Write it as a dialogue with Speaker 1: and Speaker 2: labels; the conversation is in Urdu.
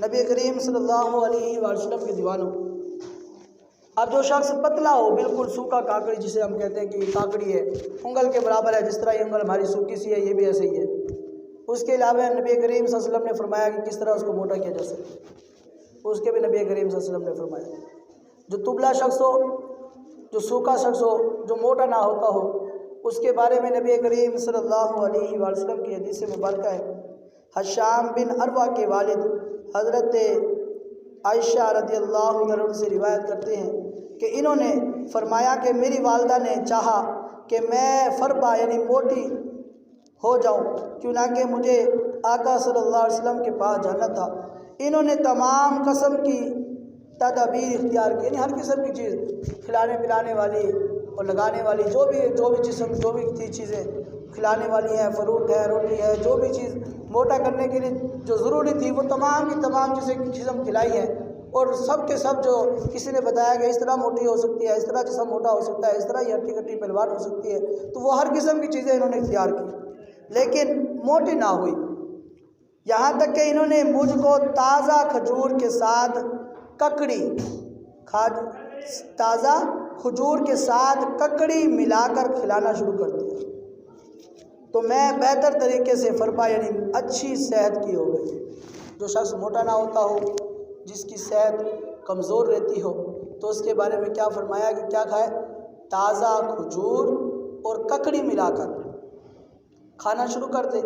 Speaker 1: نبی کریم صلی اللہ علیہ وسلم کے دیوانوں، اب جو شخص پتلا ہو، بالکل سوکھا کاکڑی جسے ہم کہتے ہیں کہ یہ کاکڑی ہے، انگل کے برابر ہے، جس طرح یہ انگل ہماری سوکھی سی ہے یہ بھی ایسے ہی ہے، اس کے علاوہ نبی کریم صلی اللہ علیہ وسلم نے فرمایا کہ کس طرح اس کو موٹا کیا جا سکتا ہے، اس کے بھی نبی کریم صلی اللہ علیہ وسلم نے فرمایا۔ جو تبلا شخص ہو، جو سوکھا شخص ہو، جو موٹا نہ ہوتا ہو، اس کے بارے میں نبی کریم صلی اللہ علیہ وسلم کی حدیث مبارکہ ہے۔ حشام بن عروہ کے والد حضرت عائشہ رضی اللہ عنہ سے روایت کرتے ہیں کہ انہوں نے فرمایا کہ میری والدہ نے چاہا کہ میں فربا یعنی موٹی ہو جاؤں، کیونکہ مجھے آقا صلی اللہ علیہ وسلم کے پاس جانا تھا۔ انہوں نے تمام قسم کی تدابیر اختیار کی، یعنی ہر قسم کی چیز کھلانے پلانے والی اور لگانے والی جو بھی چیزیں کھلانے والی ہیں، فروٹ ہے، روٹی ہے، جو بھی چیز موٹا کرنے کے لیے جو ضروری تھی وہ تمام کی تمام چیزیں کھلائی ہیں، اور سب کے سب جو کسی نے بتایا کہ اس طرح موٹی ہو سکتی ہے، اس طرح جسم موٹا ہو سکتا ہے، اس طرح یہ ہٹی کٹی پہلوان ہو سکتی ہے، تو وہ ہر قسم کی چیزیں انہوں نے اختیار کی، لیکن موٹی نہ ہوئی۔ یہاں تک کہ انہوں نے مجھ کو تازہ کھجور کے ساتھ ککڑی ملا کر کھلانا شروع کر دیا، تو میں بہتر طریقے سے فربا یعنی اچھی صحت کی ہو گئی۔ جو شخص موٹا نہ ہوتا ہو، جس کی صحت کمزور رہتی ہو، تو اس کے بارے میں کیا فرمایا کہ کیا کھائے؟ تازہ کھجور اور ککڑی ملا کر کھانا شروع کر دے۔